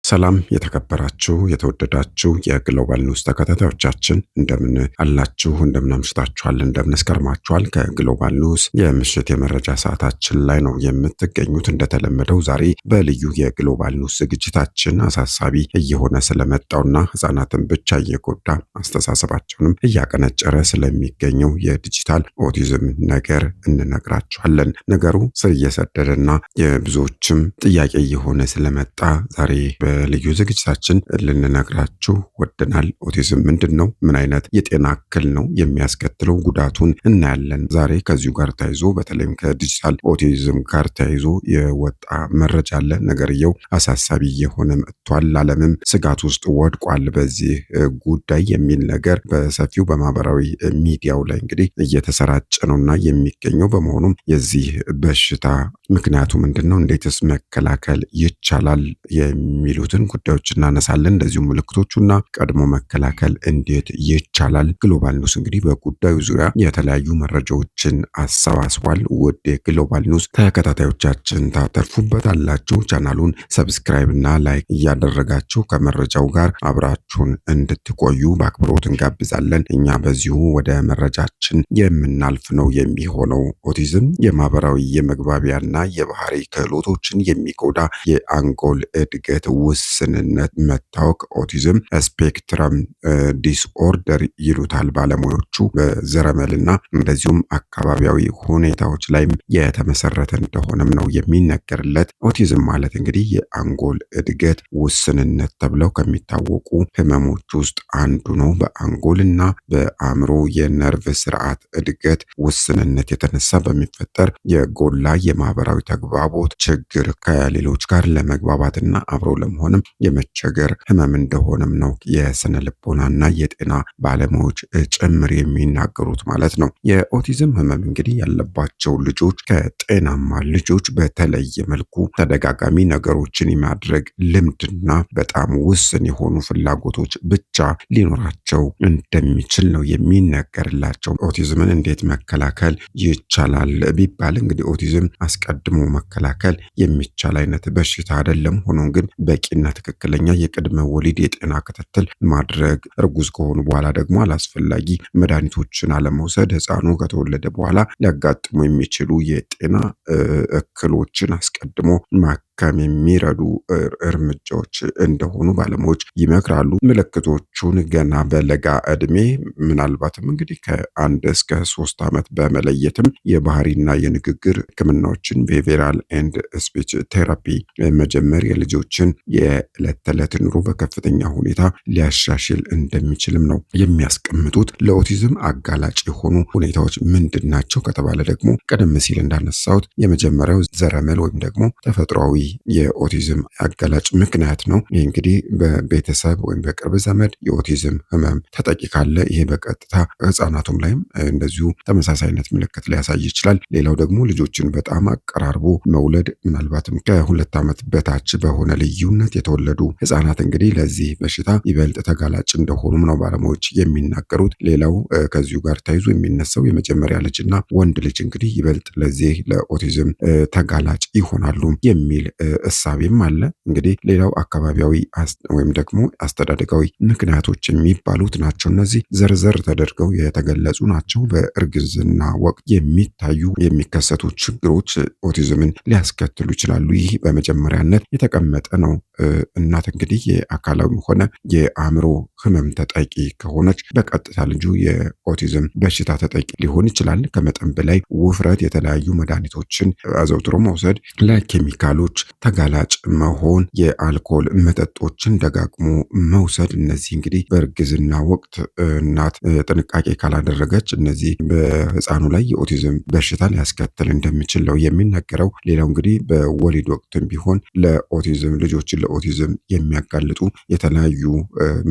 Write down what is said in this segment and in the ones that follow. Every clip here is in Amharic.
ሰላም የተከበራችሁ የተወደዳችሁ የግሎባል ኒውስ ተከታታዮቻችን እንደምን አላችሁ? እንደምን አምሽታችኋል? እንደምን እስከርማችኋል? ከግሎባል ኒውስ የምሽት የመረጃ ሰዓታችን ላይ ነው የምትገኙት። እንደተለመደው ዛሬ በልዩ የግሎባል ኒውስ ዝግጅታችን አሳሳቢ እየሆነ ስለመጣውና ሕፃናትን ብቻ እየጎዳ አስተሳሰባቸውንም እያቀነጨረ ስለሚገኘው የዲጂታል ኦቲዝም ነገር እንነግራችኋለን። ነገሩ ስር እየሰደደና የብዙዎችም ጥያቄ እየሆነ ስለመጣ ዛሬ በልዩ ዝግጅታችን ልንነግራችሁ ወደናል። ኦቲዝም ምንድን ነው? ምን አይነት የጤና እክል ነው የሚያስከትለው? ጉዳቱን እናያለን። ዛሬ ከዚሁ ጋር ተያይዞ በተለይም ከዲጂታል ኦቲዝም ጋር ተያይዞ የወጣ መረጃ አለ። ነገርየው አሳሳቢ የሆነ መጥቷል። ዓለምም ስጋት ውስጥ ወድቋል በዚህ ጉዳይ የሚል ነገር በሰፊው በማህበራዊ ሚዲያው ላይ እንግዲህ እየተሰራጨ ነውና የሚገኘው በመሆኑም የዚህ በሽታ ምክንያቱ ምንድን ነው? እንዴትስ መከላከል ይቻላል? የሚሉትን ጉዳዮች እናነሳለን። እንደዚሁ ምልክቶቹና ቀድሞ መከላከል እንዴት ይቻላል? ግሎባል ኒውስ እንግዲህ በጉዳዩ ዙሪያ የተለያዩ መረጃዎችን አሰባስቧል። ውድ የግሎባል ኒውስ ተከታታዮቻችን ታተርፉበታላችሁ። ቻናሉን ሰብስክራይብ እና ላይክ እያደረጋችሁ ከመረጃው ጋር አብራችሁን እንድትቆዩ በአክብሮት እንጋብዛለን። እኛ በዚሁ ወደ መረጃችን የምናልፍ ነው የሚሆነው። ኦቲዝም የማህበራዊ የመግባቢያና የባህሪ ክህሎቶችን የሚጎዳ የአንጎል እድገት ውስንነት መታወክ ኦቲዝም ስፔክትረም ዲስኦርደር ይሉታል ባለሙያዎቹ። በዘረመልና እንደዚሁም አካባቢያዊ ሁኔታዎች ላይም የተመሰረተ እንደሆነም ነው የሚነገርለት። ኦቲዝም ማለት እንግዲህ የአንጎል እድገት ውስንነት ተብለው ከሚታወቁ ህመሞች ውስጥ አንዱ ነው። በአንጎልና በአእምሮ የነርቭ ስርዓት እድገት ውስንነት የተነሳ በሚፈጠር የጎላ የማህበራዊ ተግባቦት ችግር ከሌሎች ጋር ለመግባባትና አብሮ ለመሆንም የመቸገር ህመም እንደሆነም ነው የስነ ልቦናና የጤና ባለሙያዎች ጭምር የሚናገሩት ማለት ነው። የኦቲዝም ህመም እንግዲህ ያለባቸው ልጆች ከጤናማ ልጆች በተለየ መልኩ ተደጋጋሚ ነገሮችን የማድረግ ልምድና በጣም ውስን የሆኑ ፍላጎቶች ብቻ ሊኖራቸው እንደሚችል ነው የሚነገርላቸው። ኦቲዝምን እንዴት መከላከል ይቻላል ቢባል እንግዲህ ኦቲዝም አስቀድሞ መከላከል የሚቻል አይነት በሽታ አይደለም። ሆኖም ግን በቂና ትክክለኛ የቅድመ ወሊድ የጤና ክትትል ማድረግ፣ እርጉዝ ከሆኑ በኋላ ደግሞ አላስፈላጊ መድኃኒቶችን አለመውሰድ፣ ህፃኑ ከተወለደ በኋላ ሊያጋጥሙ የሚችሉ የጤና እክሎችን አስቀድሞ ማከም የሚረዱ እርምጃዎች እንደሆኑ ባለሙያዎች ይመክራሉ። ምልክቶቹን ገና በለጋ እድሜ ምናልባትም እንግዲህ ከ1 እስከ 3 ዓመት በመለየትም የባህሪና የንግግር ህክምናዎችን ቢሄቪራል ኤንድ ስፒች ቴራፒ መጀመር የልጆችን የዕለት ተዕለት ኑሮ በከፍተኛ ሁኔታ ሊያሻሽል እንደሚችልም ነው የሚያስቀምጡት። ለኦቲዝም አጋላጭ የሆኑ ሁኔታዎች ምንድን ናቸው ከተባለ ደግሞ ቀደም ሲል እንዳነሳሁት የመጀመሪያው ዘረመል ወይም ደግሞ ተፈጥሯዊ የኦቲዝም አጋላጭ ምክንያት ነው። ይህ እንግዲህ በቤተሰብ ወይም በቅርብ ዘመድ የኦቲዝም ህመም ተጠቂ ካለ ይሄ በቀጥታ ህፃናቱም ላይም እንደዚሁ ተመሳሳይነት ምልክት ሊያሳይ ይችላል። ሌላው ደግሞ ልጆችን በጣም አቀራርቦ መውለድ፣ ምናልባትም ከ2 ዓመት በታች በሆነ ልዩነት የተወለዱ ህፃናት እንግዲህ ለዚህ በሽታ ይበልጥ ተጋላጭ እንደሆኑም ነው ባለሙያዎች የሚናገሩት። ሌላው ከዚሁ ጋር ተያይዞ የሚነሳው የመጀመሪያ ልጅና ወንድ ልጅ እንግዲህ ይበልጥ ለዚህ ለኦቲዝም ተጋላጭ ይሆናሉ የሚል እሳቤም አለ። እንግዲህ ሌላው አካባቢያዊ ወይም ደግሞ አስተዳደጋዊ ምክንያቶች የሚባሉት ናቸው። እነዚህ ዘርዘር ተደርገው የተገለጹ ናቸው። በእርግዝና ወቅት የሚከሰቱ ችግሮች ኦቲዝምን ሊያስከትሉ ይችላሉ። ይህ በመጀመሪያነት የተቀመጠ ነው። እናት እንግዲህ የአካላዊ ሆነ የአእምሮ ህመም ተጠቂ ከሆነች በቀጥታ ልጁ የኦቲዝም በሽታ ተጠቂ ሊሆን ይችላል። ከመጠን በላይ ውፍረት፣ የተለያዩ መድኃኒቶችን አዘውትሮ መውሰድ፣ ለኬሚካሎች ተጋላጭ መሆን፣ የአልኮል መጠጦችን ደጋግሞ መውሰድ፣ እነዚህ እንግዲህ በእርግዝና ወቅት እናት ጥንቃቄ ካላደረገች እነዚህ በህፃኑ ላይ የኦቲዝም በሽታ ሊያስከትል እንደሚችል ነው የሚነገረው። ሌላው እንግዲህ በወሊድ ወቅትም ቢሆን ለኦቲዝም ልጆችን ለኦቲዝም የሚያጋልጡ የተለያዩ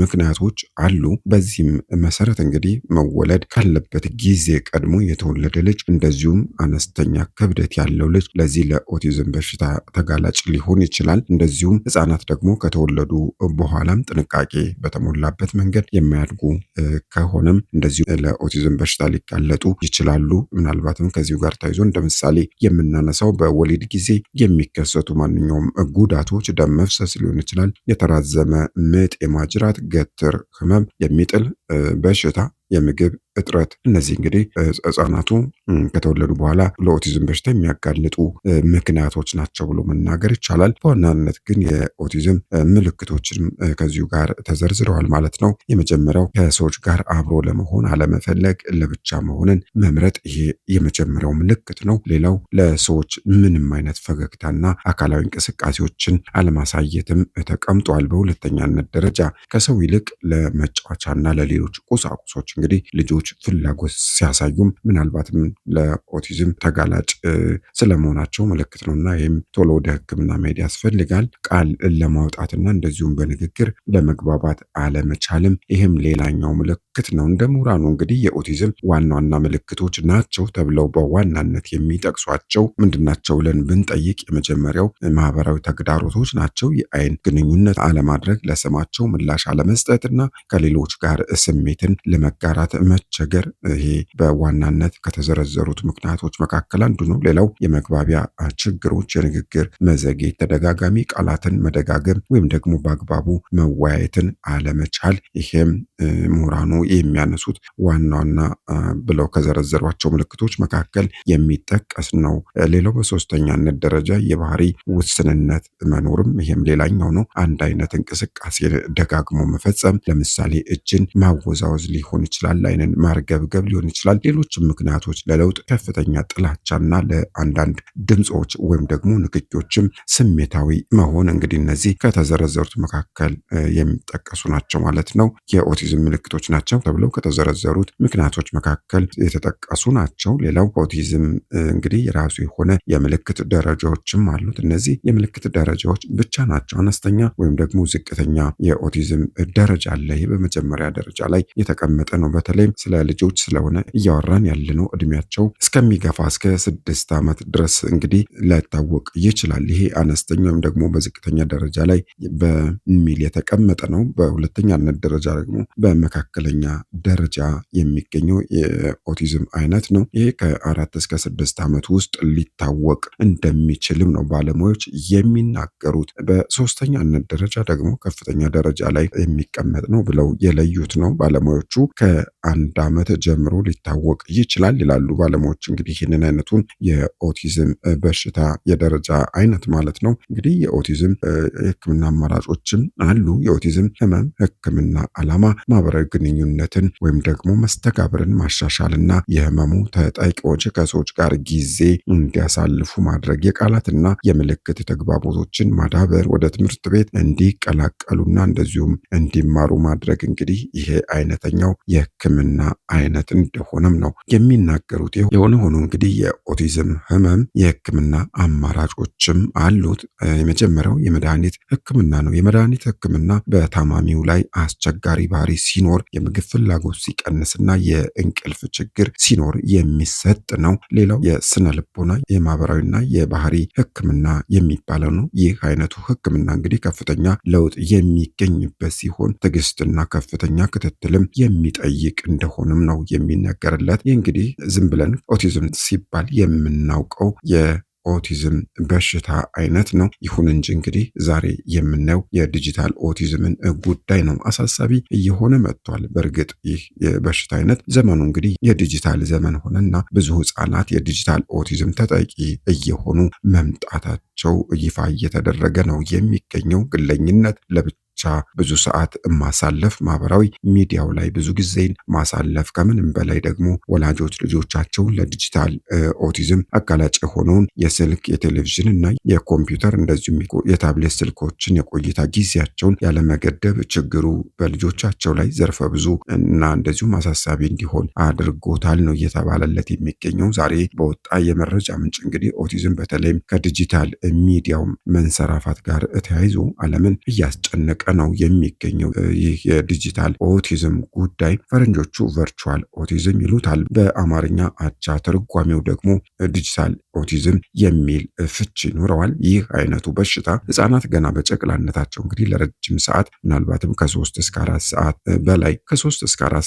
ምክንያቶች አሉ። በዚህም መሰረት እንግዲህ መወለድ ካለበት ጊዜ ቀድሞ የተወለደ ልጅ እንደዚሁም አነስተኛ ክብደት ያለው ልጅ ለዚህ ለኦቲዝም በሽታ አጋላጭ ሊሆን ይችላል። እንደዚሁም ህፃናት ደግሞ ከተወለዱ በኋላም ጥንቃቄ በተሞላበት መንገድ የማያድጉ ከሆነም እንደዚሁ ለኦቲዝም በሽታ ሊጋለጡ ይችላሉ። ምናልባትም ከዚሁ ጋር ተያይዞ እንደ ምሳሌ የምናነሳው በወሊድ ጊዜ የሚከሰቱ ማንኛውም ጉዳቶች ደም መፍሰስ ሊሆን ይችላል፣ የተራዘመ ምጥ፣ የማጅራት ገትር ህመም፣ የሚጥል በሽታ፣ የምግብ እጥረት። እነዚህ እንግዲህ ህጻናቱ ከተወለዱ በኋላ ለኦቲዝም በሽታ የሚያጋልጡ ምክንያቶች ናቸው ብሎ መናገር ይቻላል። በዋናነት ግን የኦቲዝም ምልክቶችም ከዚሁ ጋር ተዘርዝረዋል ማለት ነው። የመጀመሪያው ከሰዎች ጋር አብሮ ለመሆን አለመፈለግ፣ ለብቻ መሆንን መምረጥ፣ ይሄ የመጀመሪያው ምልክት ነው። ሌላው ለሰዎች ምንም አይነት ፈገግታና አካላዊ እንቅስቃሴዎችን አለማሳየትም ተቀምጧል። በሁለተኛነት ደረጃ ከሰው ይልቅ ለመጫወቻና ለሌሎች ቁሳቁሶች እንግዲህ ልጆች ፍላጎት ሲያሳዩም ምናልባትም ለኦቲዝም ተጋላጭ ስለመሆናቸው ምልክት ነውና ይህም ቶሎ ወደ ሕክምና መሄድ ያስፈልጋል። ቃል ለማውጣትና እንደዚሁም በንግግር ለመግባባት አለመቻልም ይህም ሌላኛው ምልክት ነው። እንደ ምሁራኑ እንግዲህ የኦቲዝም ዋና ዋና ምልክቶች ናቸው ተብለው በዋናነት የሚጠቅሷቸው ምንድናቸው ብለን ብንጠይቅ የመጀመሪያው ማህበራዊ ተግዳሮቶች ናቸው። የአይን ግንኙነት አለማድረግ፣ ለስማቸው ምላሽ አለመስጠትና ከሌሎች ጋር ስሜትን ለመጋራት መቸገር፣ ይሄ በዋናነት ከተዘረዘሩት ምክንያቶች መካከል አንዱ ነው። ሌላው የመግባቢያ ችግሮች፣ የንግግር መዘግየት፣ ተደጋጋሚ ቃላትን መደጋገም ወይም ደግሞ በአግባቡ መወያየትን አለመቻል፣ ይሄም ምሁራኑ የሚያነሱት ዋና ዋና ብለው ከዘረዘሯቸው ምልክቶች መካከል የሚጠቀስ ነው። ሌላው በሶስተኛነት ደረጃ የባህሪ ውስንነት መኖርም ይሄም ሌላኛው ነው። አንድ አይነት እንቅስቃሴ ደጋግሞ መፈጸም፣ ለምሳሌ እጅን ማወዛወዝ ሊሆን ይችላል፣ አይንን ማርገብገብ ሊሆን ይችላል። ሌሎችም ምክንያቶች ለለውጥ ከፍተኛ ጥላቻና ለአንዳንድ ድምፆች ወይም ደግሞ ንግግሮችም ስሜታዊ መሆን እንግዲህ እነዚህ ከተዘረዘሩት መካከል የሚጠቀሱ ናቸው ማለት ነው። የኦቲዝም ምልክቶች ናቸው ተብለው ከተዘረዘሩት ምክንያቶች መካከል የተጠቀሱ ናቸው። ሌላው ኦቲዝም እንግዲህ የራሱ የሆነ የምልክት ደረጃዎችም አሉት። እነዚህ የምልክት ደረጃዎች ብቻ ናቸው። አነስተኛ ወይም ደግሞ ዝቅተኛ የኦቲዝም ደረጃ አለ። ይህ በመጀመሪያ ደረጃ ላይ የተቀመጠ ነው። በተለይም ስለ ልጆች ስለሆነ እያወራን ያለነው እድሜያቸው እስከሚገፋ እስከ 6 ዓመት ድረስ እንግዲህ ላይታወቅ ይችላል። ይሄ አነስተኛ ወይም ደግሞ በዝቅተኛ ደረጃ ላይ በሚል የተቀመጠ ነው። በሁለተኛነት ደረጃ ደግሞ በመካከለኛ ደረጃ የሚገኘው የኦቲዝም አይነት ነው። ይሄ ከ4 እስከ 6 ዓመት ውስጥ ሊታወቅ እንደሚችልም ነው ባለሙያዎች የሚናገሩት። በሶስተኛነት ደረጃ ደግሞ ከፍተኛ ደረጃ ላይ የሚቀመጥ ነው ብለው የለዩት ነው ባለሙያዎቹ። ከ1 ዓመት ጀምሮ ሊታወቅ ይችላል ይላሉ ባለሙያዎች። እንግዲህ ይህንን አይነቱን የኦቲዝም በሽታ የደረጃ አይነት ማለት ነው። እንግዲህ የኦቲዝም የህክምና አማራጮችም አሉ። የኦቲዝም ህመም ህክምና ዓላማ ማህበራዊ ግንኙነትን ወይም ደግሞ መስተጋብርን ማሻሻልና የህመሙ ተጠቂዎች ከሰዎች ጋር ጊዜ እንዲያሳልፉ ማድረግ፣ የቃላትና የምልክት ተግባቦቶችን ማዳበር፣ ወደ ትምህርት ቤት እንዲቀላቀሉና እንደዚሁም እንዲማሩ ማድረግ እንግዲህ ይሄ አይነተኛው የህክምና አይነት እንደሆነም ነው የሚናገሩት። የሆነ ሆኖ እንግዲህ የኦቲዝም ህመም የህክምና አማራጮችም አሉት። የመጀመሪያው የመድኃኒት ህክምና ነው። የመድኃኒት ህክምና በታማሚው ላይ አስቸጋሪ ባህሪ ሲኖር፣ የምግብ ፍላጎት ሲቀንስና የእንቅልፍ ችግር ሲኖር የሚሰጥ ነው። ሌላው የስነ ልቦና የማህበራዊና የባህሪ ህክምና የሚባለው ነው። ይህ አይነቱ ህክምና እንግዲህ ከፍተኛ ለውጥ የሚገኝበት ሲሆን ትዕግስትና ከፍተኛ ክትትልም የሚጠይቅ እንደሆነም ነው የሚነገርለት። ይህ እንግዲህ ዝም ብለን ኦቲዝም ሲባል የምናውቀው የኦቲዝም በሽታ አይነት ነው። ይሁን እንጂ እንግዲህ ዛሬ የምናየው የዲጂታል ኦቲዝምን ጉዳይ ነው። አሳሳቢ እየሆነ መጥቷል። በእርግጥ ይህ የበሽታ አይነት ዘመኑ እንግዲህ የዲጂታል ዘመን ሆነና ብዙ ህጻናት የዲጂታል ኦቲዝም ተጠቂ እየሆኑ መምጣታቸው ይፋ እየተደረገ ነው የሚገኘው። ግለኝነት፣ ለብቻ ብዙ ሰዓት ማሳለፍ፣ ማህበራዊ ሚዲያው ላይ ብዙ ጊዜን ማሳለፍ፣ ከምንም በላይ ደግሞ ወላጆች ልጆቻቸውን ለዲጂታል ኦቲዝም አጋላጭ የሆነውን የስልክ የቴሌቪዥን እና የኮምፒውተር እንደዚሁም የታብሌት ስልኮችን የቆይታ ጊዜያቸውን ያለመገደብ ችግሩ በልጆቻቸው ላይ ዘርፈ ብዙ እና እንደዚሁም አሳሳቢ እንዲሆን አድርጎታል ነው እየተባለለት የሚገኘው። ዛሬ በወጣ የመረጃ ምንጭ እንግዲህ ኦቲዝም በተለይም ከዲጂታል ሚዲያው መንሰራፋት ጋር ተያይዞ ዓለምን እያስጨነቀ ነው የሚገኘው። ይህ የዲጂታል ኦቲዝም ጉዳይ ፈረንጆቹ ቨርቹዋል ኦቲዝም ይሉታል። በአማርኛ አቻ ትርጓሜው ደግሞ ዲጂታል ኦቲዝም የሚል ፍቺ ይኖረዋል። ይህ አይነቱ በሽታ ህጻናት ገና በጨቅላነታቸው እንግዲህ ለረጅም ሰዓት ምናልባትም ከ3 እስከ 4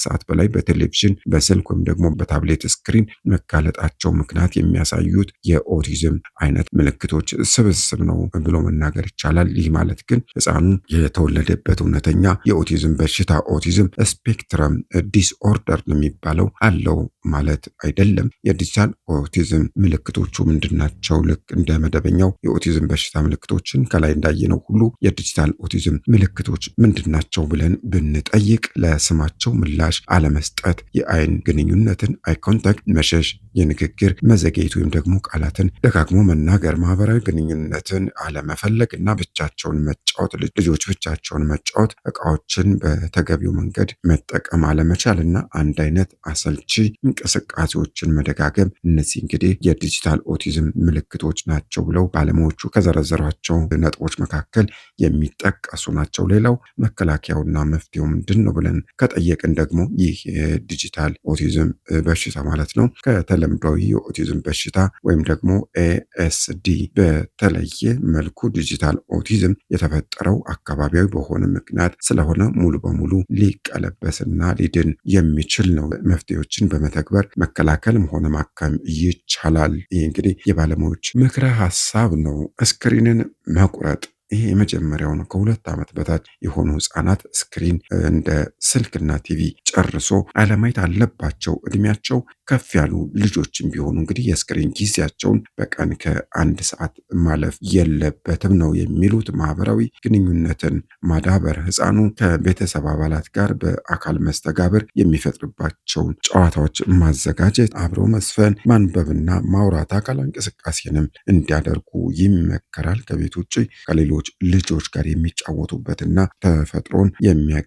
ሰዓት በላይ በቴሌቪዥን በስልክ ወይም ደግሞ በታብሌት ስክሪን መጋለጣቸው ምክንያት የሚያሳዩት የኦቲዝም አይነት ምልክቶች ስብስብ ነው ብሎ መናገር ይቻላል። ይህ ማለት ግን ህፃኑ የተወለደበት እውነተኛ የኦቲዝም በሽታ ኦቲዝም ስፔክትረም ዲስኦርደር የሚባለው አለው ማለት አይደለም። የዲጂታል ኦቲዝም ምልክቶቹ ምንድናቸው? ልክ እንደ መደበኛው የኦቲዝም በሽታ ምልክቶችን ከላይ እንዳየነው ሁሉ የዲጂታል ኦቲዝም ምልክቶች ምንድናቸው ብለን ብንጠይቅ ለስማቸው ምላሽ አለመስጠት፣ የአይን ግንኙነትን አይ ኮንታክት መሸሽ፣ የንግግር መዘግየት ወይም ደግሞ ቃላትን ደጋግሞ መናገር፣ ማህበራዊ ግንኙነትን አለመፈለግ እና ብቻቸውን መጫወት፣ ልጆች ብቻቸውን መጫወት፣ እቃዎችን በተገቢው መንገድ መጠቀም አለመቻል እና አንድ አይነት አሰልቺ እንቅስቃሴዎችን መደጋገም፣ እነዚህ እንግዲህ የዲጂታል ኦቲዝም ምልክቶች ናቸው ብለው ባለሙያዎቹ ከዘረዘሯቸው ነጥቦች መካከል የሚጠቀሱ ናቸው። ሌላው መከላከያውና መፍትሄው ምንድን ነው ብለን ከጠየቅን ደግሞ ይህ የዲጂታል ኦቲዝም በሽታ ማለት ነው ከተለምዷዊ የኦቲዝም በሽታ ወይም ደግሞ ኤኤስዲ በተለየ መልኩ ዲጂታል ኦቲዝም የተፈጠረው አካባቢያዊ በሆነ ምክንያት ስለሆነ ሙሉ በሙሉ ሊቀለበስና ሊድን የሚችል ነው። መፍትሄዎችን በመተግበር መከላከልም ሆነ ማከም ይቻላል። ይህ እንግዲህ የባለሙያዎች ምክረ ሀሳብ ነው። ስክሪንን መቁረጥ ይሄ የመጀመሪያው ነው። ከ2 ዓመት በታች የሆኑ ህፃናት ስክሪን እንደ ስልክና ቲቪ ጨርሶ አለማየት አለባቸው። እድሜያቸው ከፍ ያሉ ልጆችም ቢሆኑ እንግዲህ የስክሪን ጊዜያቸውን በቀን ከ1 ሰዓት ማለፍ የለበትም ነው የሚሉት። ማህበራዊ ግንኙነትን ማዳበር፣ ህፃኑ ከቤተሰብ አባላት ጋር በአካል መስተጋብር የሚፈጥርባቸውን ጨዋታዎች ማዘጋጀት፣ አብሮ መስፈን፣ ማንበብና ማውራት፣ አካል እንቅስቃሴንም እንዲያደርጉ ይመከራል። ከቤት ውጭ ከሌሎች ልጆች ጋር የሚጫወቱበትና ተፈጥሮን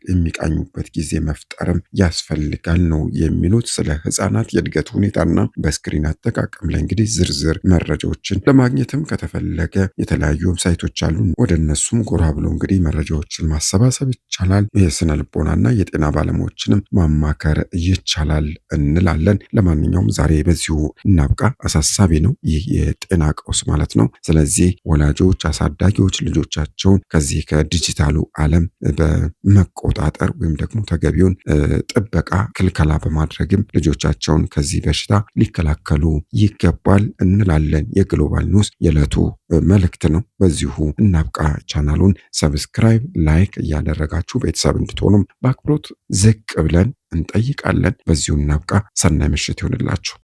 የሚቃኙበት ጊዜ መፍጠርም ያስፈልጋል ነው የሚሉት። ስለ ህፃናት የእድገት ሁኔታና በስክሪን አጠቃቀም ላይ እንግዲህ ዝርዝር መረጃዎችን ለማግኘትም ከተፈለገ የተለያዩ ዌብሳይቶች አሉ። ወደ እነሱም ጎራ ብሎ እንግዲህ መረጃዎችን ማሰባሰብ ይቻላል። የስነ ልቦናና የጤና ባለሙያዎችንም ማማከር ይቻላል እንላለን። ለማንኛውም ዛሬ በዚሁ እናብቃ። አሳሳቢ ነው ይህ የጤና ቀውስ ማለት ነው። ስለዚህ ወላጆች፣ አሳዳጊዎች ልጆቻቸውን ከዚህ ከዲጂታሉ ዓለም በመቆጣጠር ወይም ደግሞ ተገቢውን ጥበቃ ክልከላ በማድረግም ልጆቻቸውን ከዚህ በሽታ ሊከላከሉ ይገባል እንላለን። የግሎባል ኒውስ የዕለቱ መልእክት ነው። በዚሁ እናብቃ። ቻናሉን ሰብስክራይብ፣ ላይክ እያደረጋችሁ ቤተሰብ እንድትሆኑም በአክብሮት ዝቅ ብለን እንጠይቃለን። በዚሁ እናብቃ። ሰናይ ምሽት ይሆንላችሁ።